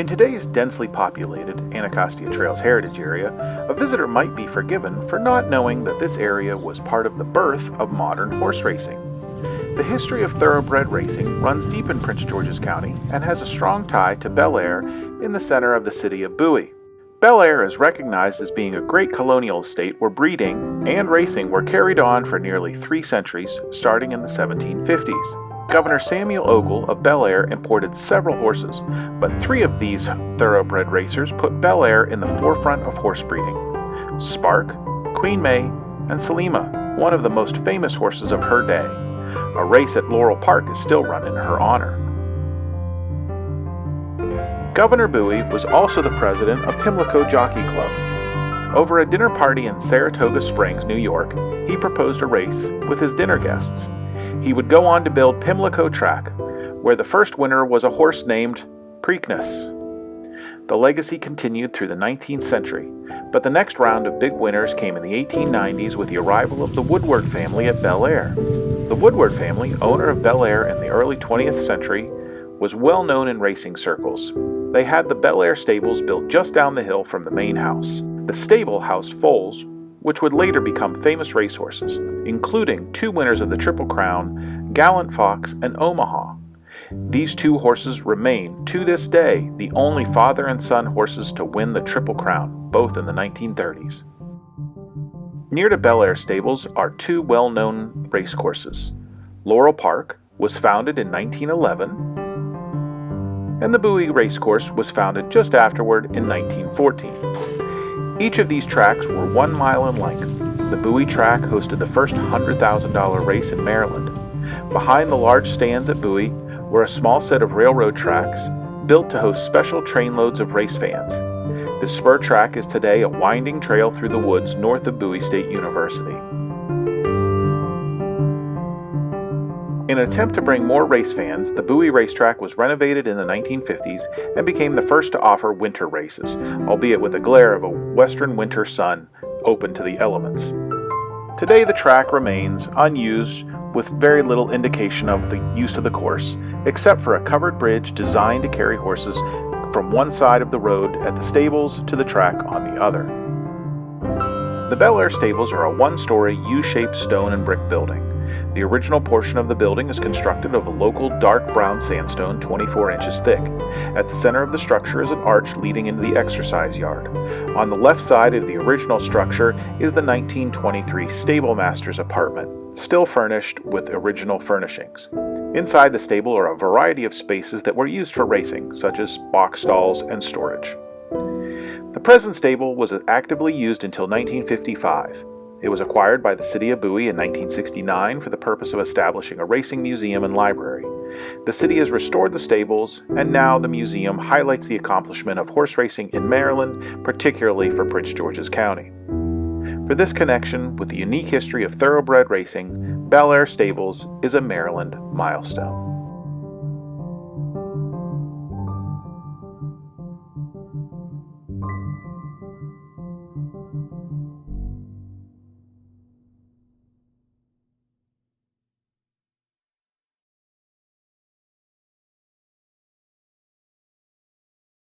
In today's densely populated Anacostia Trails Heritage Area, a visitor might be forgiven for not knowing that this area was part of the birth of modern horse racing. The history of thoroughbred racing runs deep in Prince George's County and has a strong tie to Belair in the center of the city of Bowie. Belair is recognized as being a great colonial estate where breeding and racing were carried on for nearly 3 centuries, starting in the 1750s. Governor Samuel Ogle of Belair imported several horses, but 3 of these thoroughbred racers put Belair in the forefront of horse breeding: Spark, Queen May, and Selima, one of the most famous horses of her day. A race at Laurel Park is still run in her honor. Governor Bowie was also the president of Pimlico Jockey Club. Over a dinner party in Saratoga Springs, New York, he proposed a race with his dinner guests. He would go on to build Pimlico Track, where the first winner was a horse named Preakness. The legacy continued through the 19th century, but the next round of big winners came in the 1890s with the arrival of the Woodward family at Belair. The Woodward family, owner of Belair in the early 20th century, was well known in racing circles. They had the Belair Stables built just down the hill from the main house. The stable housed foals, which would later become famous racehorses, including 2 winners of the Triple Crown, Gallant Fox and Omaha. These 2 horses remain, to this day, the only father and son horses to win the Triple Crown, both in the 1930s. Near to Belair Stables are 2 well-known racecourses. Laurel Park was founded in 1911, and the Bowie Racecourse was founded just afterward in 1914. Each of these tracks were 1 mile in length. The Bowie track hosted the first $100,000 race in Maryland. Behind the large stands at Bowie were a small set of railroad tracks built to host special trainloads of race fans. The spur track is today a winding trail through the woods north of Bowie State University. In an attempt to bring more race fans, the Bowie racetrack was renovated in the 1950s and became the first to offer winter races, albeit with the glare of a western winter sun open to the elements. Today the track remains unused with very little indication of the use of the course, except for a covered bridge designed to carry horses from one side of the road at the stables to the track on the other. The Belair Stables are a 1-story U-shaped stone and brick building. The original portion of the building is constructed of a local dark brown sandstone 24 inches thick. At the center of the structure is an arch leading into the exercise yard. On the left side of the original structure is the 1923 stablemaster's apartment, still furnished with original furnishings. Inside the stable are a variety of spaces that were used for racing, such as box stalls and storage. The present stable was actively used until 1955. It was acquired by the city of Bowie in 1969 for the purpose of establishing a racing museum and library. The city has restored the stables, and now the museum highlights the accomplishment of horse racing in Maryland, particularly for Prince George's County. For this connection with the unique history of thoroughbred racing, Belair Stables is a Maryland milestone.